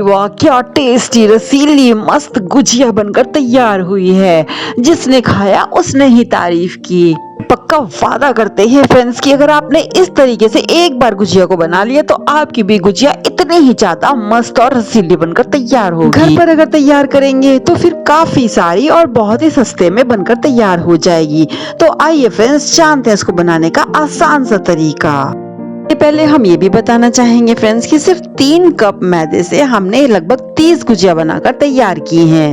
वाह, क्या टेस्टी रसीली मस्त गुजिया बनकर तैयार हुई है। जिसने खाया उसने ही तारीफ की। पक्का वादा करते हैं फ्रेंड्स कि अगर आपने इस तरीके से एक बार गुजिया को बना लिया तो आपकी भी गुजिया इतने ही ज्यादा मस्त और रसीली बनकर तैयार होगी। घर पर अगर तैयार करेंगे तो फिर काफी सारी और बहुत ही सस्ते में बनकर तैयार हो जाएगी। तो आइए फ्रेंड्स, जानते हैं इसको बनाने का आसान सा तरीका। पहले हम ये भी बताना चाहेंगे फ्रेंड्स कि सिर्फ 3 कप मैदे से हमने लगभग 30 गुजिया बनाकर तैयार की हैं।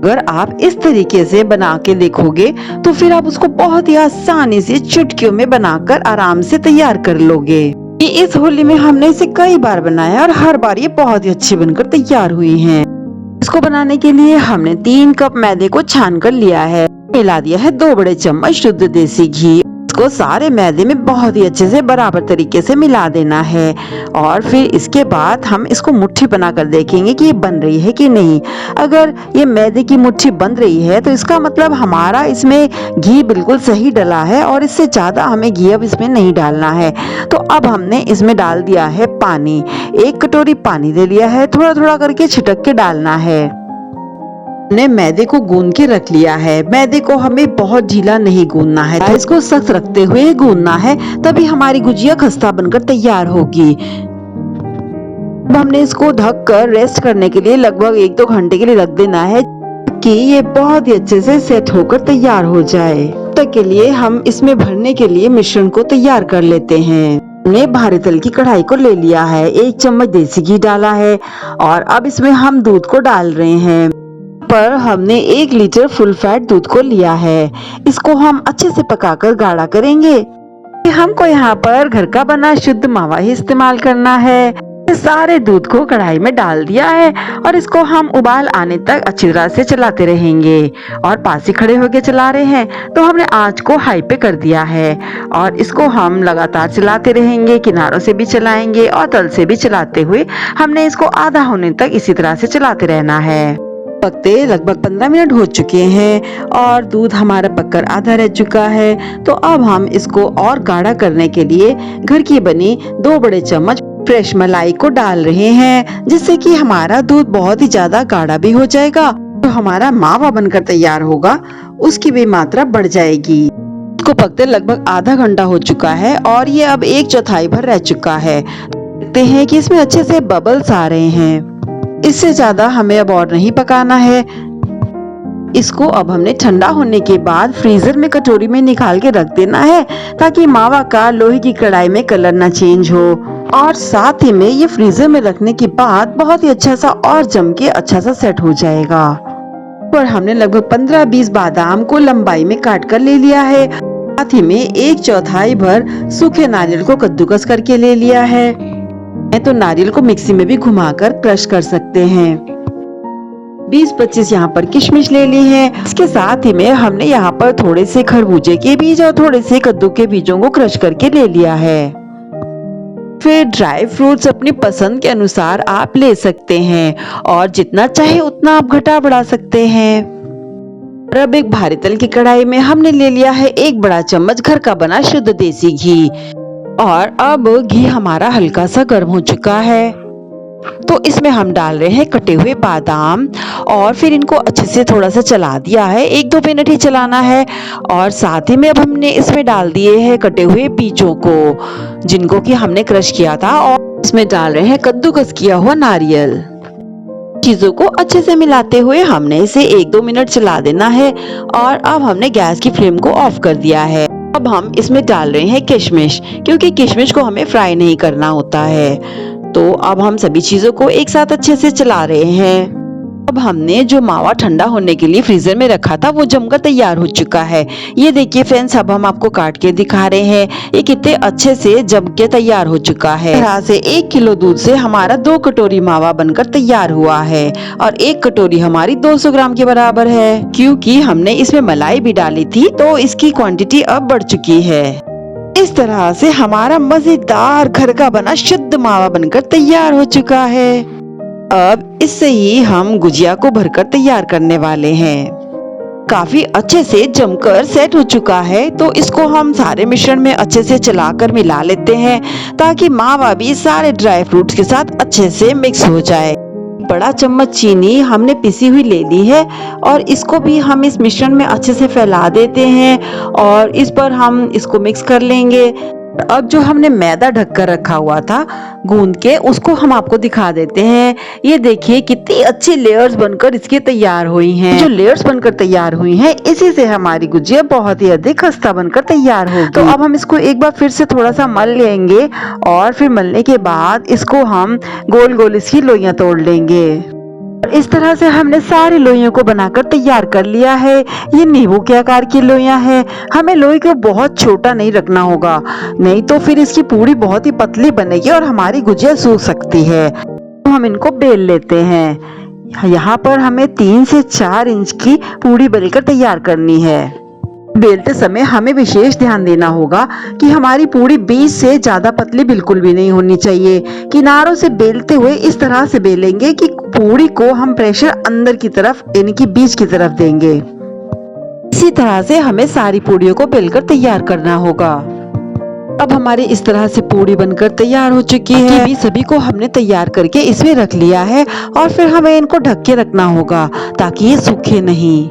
अगर आप इस तरीके से बना के देखोगे तो फिर आप उसको बहुत ही आसानी से चुटकियों में बनाकर आराम से तैयार कर लोगे। ये इस होली में हमने इसे कई बार बनाया और हर बार ये बहुत ही अच्छी बनकर तैयार हुई हैं। इसको बनाने के लिए हमने 3 कप मैदे को छान कर लिया है। मिला दिया है 2 बड़े चम्मच शुद्ध देसी घी। इसको सारे मैदे में बहुत ही अच्छे से बराबर तरीके से मिला देना है और फिर इसके बाद हम इसको मुट्ठी बनाकर देखेंगे कि ये बन रही है कि नहीं। अगर ये मैदे की मुट्ठी बन रही है तो इसका मतलब हमारा इसमें घी बिल्कुल सही डला है और इससे ज्यादा हमें घी अब इसमें नहीं डालना है। तो अब हमने इसमें डाल दिया है पानी। 1 कटोरी पानी ले लिया है, थोड़ा थोड़ा करके छिटक के डालना है। हमने मैदे को गूंद के रख लिया है। मैदे को हमें बहुत ढीला नहीं गूंदना है, इसको सख्त रखते हुए गूंदना है, तभी हमारी गुजिया खस्ता बनकर तैयार होगी। अब हमने इसको ढक कर रेस्ट करने के लिए लगभग 1-2 घंटे के लिए रख देना है कि ये बहुत ही अच्छे से सेट होकर तैयार हो जाए। तब के लिए हम इसमें भरने के लिए मिश्रण को तैयार कर लेते हैं। हमने भारी तल की कढ़ाई को ले लिया है, 1 चम्मच देसी घी डाला है और अब इसमें हम दूध को डाल रहे हैं। पर हमने 1 लीटर फुल फैट दूध को लिया है। इसको हम अच्छे से पकाकर गाढ़ा करेंगे। हमको यहाँ पर घर का बना शुद्ध मावा ही इस्तेमाल करना है। सारे दूध को कढ़ाई में डाल दिया है और इसको हम उबाल आने तक अच्छी तरह से चलाते रहेंगे और पास ही खड़े होकर चला रहे हैं। तो हमने आंच को हाई पे कर दिया है और इसको हम लगातार चलाते रहेंगे, किनारों से भी चलाएंगे और तल से भी चलाते हुए हमने इसको आधा होने तक इसी तरह से चलाते रहना है। पकते लगभग 15 मिनट हो चुके हैं और दूध हमारा पककर आधा रह चुका है। तो अब हम इसको और गाढ़ा करने के लिए घर की बनी 2 बड़े चम्मच फ्रेश मलाई को डाल रहे हैं, जिससे कि हमारा दूध बहुत ही ज्यादा गाढ़ा भी हो जाएगा। तो हमारा मावा बनकर तैयार होगा उसकी भी मात्रा बढ़ जाएगी। इसको पकते लगभग आधा घंटा हो चुका है और ये अब 1/4 भर रह चुका है। देखते हैं कि इसमें अच्छे से बबल्स आ रहे हैं। इससे ज्यादा हमें अब और नहीं पकाना है। इसको अब हमने ठंडा होने के बाद फ्रीजर में कटोरी में निकाल के रख देना है, ताकि मावा का लोहे की कढ़ाई में कलर ना चेंज हो। और साथ ही में ये फ्रीजर में रखने के बाद बहुत ही अच्छा सा और जम के अच्छा सा सेट हो जाएगा। पर हमने लगभग 15-20 बादाम को लंबाई में काट कर ले लिया है। साथ ही में 1/4 भर सूखे नारियल को कद्दूकस करके ले लिया है। तो नारियल को मिक्सी में भी घुमाकर क्रश कर सकते हैं। 20-25 यहाँ पर किशमिश ले ली है। इसके साथ ही में हमने यहाँ पर थोड़े से खरबूजे के बीज और थोड़े से कद्दू के बीजों को क्रश करके ले लिया है। फिर ड्राई फ्रूट्स अपनी पसंद के अनुसार आप ले सकते हैं और जितना चाहे उतना आप घटा बढ़ा सकते हैं। और अब एक भारी तल की कढ़ाई में हमने ले लिया है 1 बड़ा चम्मच घर का बना शुद्ध देसी घी और अब घी हमारा हल्का सा गर्म हो चुका है। तो इसमें हम डाल रहे हैं कटे हुए बादाम और फिर इनको अच्छे से थोड़ा सा चला दिया है, 1-2 मिनट ही चलाना है। और साथ ही में अब हमने इसमें डाल दिए हैं कटे हुए बीजों को, जिनको कि हमने क्रश किया था, और इसमें डाल रहे हैं कद्दूकस किया हुआ नारियल। चीजों को अच्छे से मिलाते हुए हमने इसे 1-2 मिनट चला देना है और अब हमने गैस की फ्लेम को ऑफ कर दिया है। अब हम इसमें डाल रहे हैं किशमिश, क्योंकि किशमिश को हमें फ्राई नहीं करना होता है। तो अब हम सभी चीजों को एक साथ अच्छे से चला रहे हैं। अब हमने जो मावा ठंडा होने के लिए फ्रीजर में रखा था वो जमकर तैयार हो चुका है। ये देखिए फ्रेंड्स, अब हम आपको काट के दिखा रहे हैं ये कितने अच्छे से जम के तैयार हो चुका है। इस तरह से 1 किलो दूध से हमारा 2 कटोरी मावा बनकर तैयार हुआ है और 1 कटोरी हमारी 200 ग्राम के बराबर है। क्योंकि हमने इसमें मलाई भी डाली थी तो इसकी क्वांटिटी अब बढ़ चुकी है। इस तरह से हमारा मजेदार घर का बना शुद्ध मावा बनकर तैयार हो चुका है। अब इससे ही हम गुजिया को भरकर तैयार करने वाले हैं। काफी अच्छे से जमकर सेट हो चुका है, तो इसको हम सारे मिश्रण में अच्छे से चलाकर मिला लेते हैं, ताकि मावा भी सारे ड्राई फ्रूट्स के साथ अच्छे से मिक्स हो जाए। बड़ा चम्मच चीनी हमने पिसी हुई ले ली है और इसको भी हम इस मिश्रण में अच्छे से फैला देते हैं और इस पर हम इसको मिक्स कर लेंगे। अब जो हमने मैदा ढककर रखा हुआ था गूंद के, उसको हम आपको दिखा देते हैं। ये देखिए कितनी अच्छी लेयर्स बनकर इसकी तैयार हुई हैं। जो लेयर्स बनकर तैयार हुई हैं, इसी से हमारी गुजिया बहुत ही अधिक खस्ता बनकर तैयार होगी। तो अब हम इसको एक बार फिर से थोड़ा सा मल लेंगे और फिर मलने के बाद इसको हम गोल गोल इसकी लोइयां तोड़ लेंगे। इस तरह से हमने सारी लोइयों को बनाकर तैयार कर लिया है। ये नींबू के आकार की लोइयां हैं। हमें लोई को बहुत छोटा नहीं रखना होगा, नहीं तो फिर इसकी पूरी बहुत ही पतली बनेगी और हमारी गुजिया सूख सकती है। तो हम इनको बेल लेते हैं। यहाँ पर हमें 3 से 4 इंच की पूरी बेलकर तैयार करनी है। बेलते समय हमें विशेष ध्यान देना होगा कि हमारी पूरी बीच से ज्यादा पतली बिल्कुल भी नहीं होनी चाहिए। किनारों से बेलते हुए इस तरह से बेलेंगे कि पूरी को हम प्रेशर अंदर की तरफ यानी कि बीच की तरफ देंगे। इसी तरह से हमें सारी पूड़ियों को बेलकर तैयार करना होगा। अब हमारी इस तरह से पूड़ी बनकर तैयार हो चुकी है। भी सभी को हमने तैयार करके इसमें रख लिया है और फिर हमें इनको ढक के रखना होगा ताकि ये सूखे नहीं।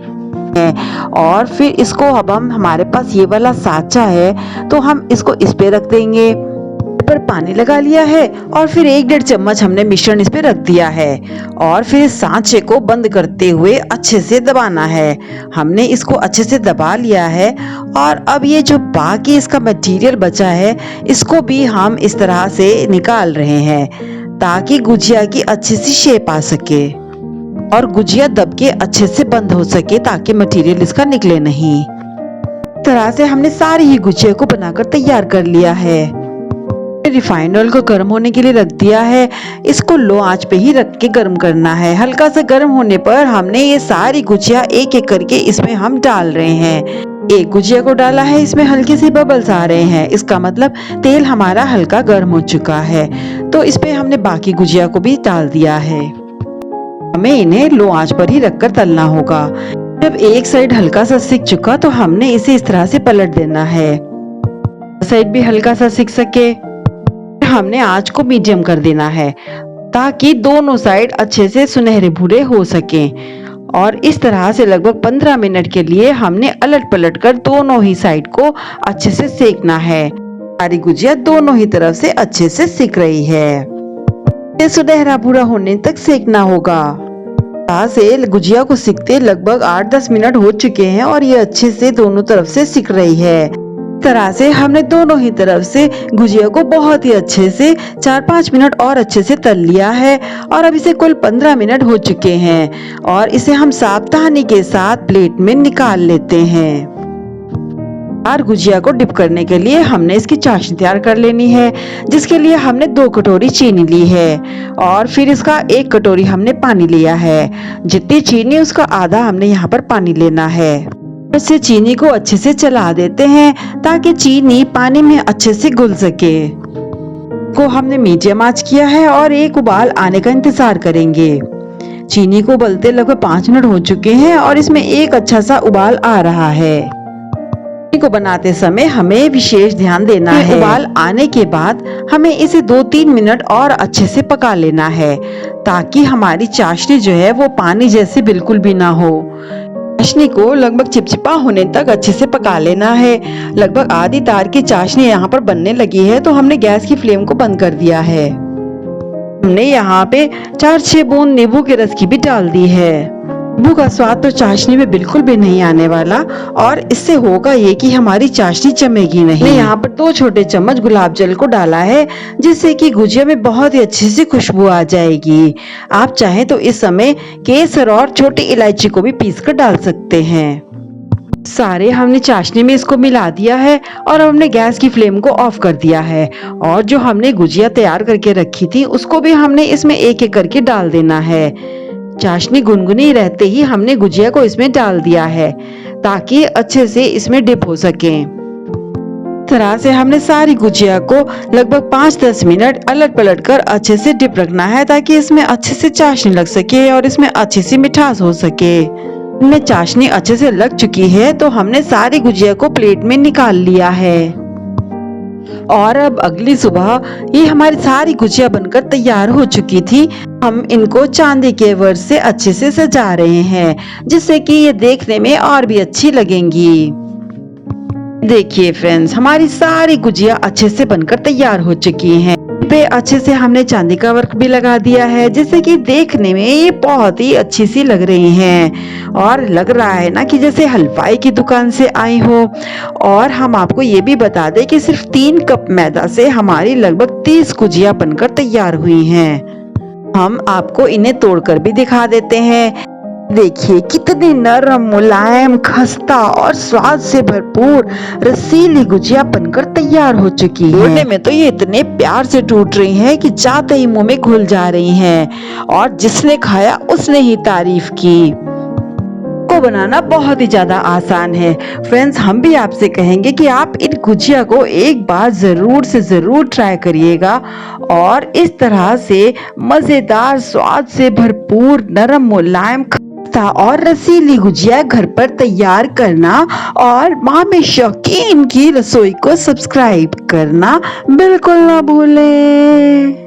और फिर इसको अब हमारे पास ये वाला साँचा है तो हम इसको इस पे रख देंगे। पर पानी लगा लिया है और फिर 1-1.5 चम्मच हमने मिश्रण इस पे रख दिया है और फिर सांचे को बंद करते हुए अच्छे से दबाना है। हमने इसको अच्छे से दबा लिया है और अब ये जो बाकी इसका मटेरियल बचा है इसको भी हम इस तरह से निकाल रहे हैं ताकि गुजिया की अच्छी सी शेप आ सके और गुजिया दब के अच्छे से बंद हो सके ताकि मटेरियल इसका निकले नहीं। इस तरह से हमने सारी ही गुजिया को बनाकर तैयार कर लिया है। रिफाइंड ऑयल को गर्म होने के लिए रख दिया है। इसको लो आंच पे ही रख के गर्म करना है। हल्का सा गर्म होने पर हमने ये सारी गुजिया एक एक करके इसमें हम डाल रहे हैं। एक गुजिया को डाला है, इसमें हल्के से बबल्स आ रहे हैं, इसका मतलब तेल हमारा हल्का गर्म हो चुका है। तो इस पे हमने बाकी गुजिया को भी डाल दिया है। हमें इन्हें लो आंच पर ही रखकर तलना होगा। जब एक साइड हल्का सा सिक चुका तो हमने इसे इस तरह से पलट देना है, साइड भी हल्का सा सिक सके। हमने आंच को मीडियम कर देना है ताकि दोनों साइड अच्छे से सुनहरे भूरे हो सकें और इस तरह से लगभग 15 मिनट के लिए हमने अलट पलट कर दोनों ही साइड को अच्छे से सेकना है। सारी गुजिया दोनों ही तरफ से अच्छे से सिक रही है। ये सुनहरा भूरा होने तक सेकना होगा। से गुजिया को सिकते लगभग 8-10 मिनट हो चुके हैं और ये अच्छे से दोनों तरफ से सिक रही है। तरह से हमने दोनों ही तरफ से गुजिया को बहुत ही अच्छे से 4-5 मिनट और अच्छे से तल लिया है और अब इसे कुल 15 मिनट हो चुके हैं और इसे हम सावधानी के साथ प्लेट में निकाल लेते हैं। और गुजिया को डिप करने के लिए हमने इसकी चाशनी तैयार कर लेनी है, जिसके लिए हमने 2 कटोरी चीनी ली है और फिर इसका 1 कटोरी हमने पानी लिया है। जितनी चीनी उसका आधा हमने यहाँ पर पानी लेना है। इससे चीनी को अच्छे से चला देते हैं ताकि चीनी पानी में अच्छे से घुल सके। को हमने मीडियम आंच किया है और एक उबाल आने का इंतजार करेंगे। चीनी को उबलते लगभग 5 मिनट हो चुके हैं और इसमें एक अच्छा सा उबाल आ रहा है। को बनाते समय हमें विशेष ध्यान देना है। उबाल आने के बाद हमें इसे 2-3 मिनट और अच्छे से पका लेना है ताकि हमारी चाशनी जो है वो पानी जैसे बिल्कुल भी ना हो। चाशनी को लगभग चिपचिपा होने तक अच्छे से पका लेना है। लगभग आधी तार की चाशनी यहाँ पर बनने लगी है तो हमने गैस की फ्लेम को बंद कर दिया है। हमने यहाँ पे 4-6 बूंद नींबू के रस की भी डाल दी है। नींबू का स्वाद तो चाशनी में बिल्कुल भी नहीं आने वाला और इससे होगा ये कि हमारी चाशनी जमेगी नहीं। मैंने यहाँ पर 2 छोटे चम्मच गुलाब जल को डाला है जिससे कि गुजिया में बहुत ही अच्छी सी खुशबू आ जाएगी। आप चाहें तो इस समय केसर और छोटी इलायची को भी पीस कर डाल सकते हैं। सारे हमने चाशनी में इसको मिला दिया है और हमने गैस की फ्लेम को ऑफ कर दिया है और जो हमने गुजिया तैयार करके रखी थी उसको भी हमने इसमें एक एक करके डाल देना है। चाशनी गुनगुनी रहते ही हमने गुजिया को इसमें डाल दिया है ताकि अच्छे से इसमें डिप हो सके। तरह से हमने सारी गुजिया को लगभग 5-10 मिनट अलट पलट कर अच्छे से डिप रखना है ताकि इसमें अच्छे से चाशनी लग सके और इसमें अच्छी सी मिठास हो सके। इनमें चाशनी अच्छे से लग चुकी है तो हमने सारी गुजिया को प्लेट में निकाल लिया है। और अब अगली सुबह ये हमारी सारी गुजिया बनकर तैयार हो चुकी थी। हम इनको चांदी के वर्ष से अच्छे से सजा रहे हैं, जिससे कि ये देखने में और भी अच्छी लगेंगी। देखिए फ्रेंड्स, हमारी सारी गुजिया अच्छे से बनकर तैयार हो चुकी हैं। पे अच्छे से हमने चांदी का वर्क भी लगा दिया है, जिससे कि देखने में ये बहुत ही अच्छी सी लग रही हैं और लग रहा है ना कि जैसे हलवाई की दुकान से आई हो। और हम आपको ये भी बता दें कि सिर्फ 3 कप मैदा से हमारी लगभग 30 गुजिया बनकर तैयार हुई हैं। हम आपको इन्हें तोड़कर भी दिखा देते हैं। देखिए कितनी नरम, मुलायम, खस्ता और स्वाद से भरपूर रसीली गुजिया बनकर तैयार हो चुकी है। तोड़ने में तो ये इतने प्यार से टूट रही हैं कि जाते ही मुंह में घुल जा रही हैं और जिसने खाया उसने ही तारीफ की। को बनाना बहुत ही ज्यादा आसान है। फ्रेंड्स, हम भी आपसे कहेंगे कि आप इन गुजिया को एक बार जरूर से जरूर ट्राई करिएगा और इस तरह से मजेदार, स्वाद से भरपूर, नरम, मुलायम और रसीली गुजिया घर पर तैयार करना और मामी शौकीन की रसोई को सब्सक्राइब करना बिल्कुल ना भूलें।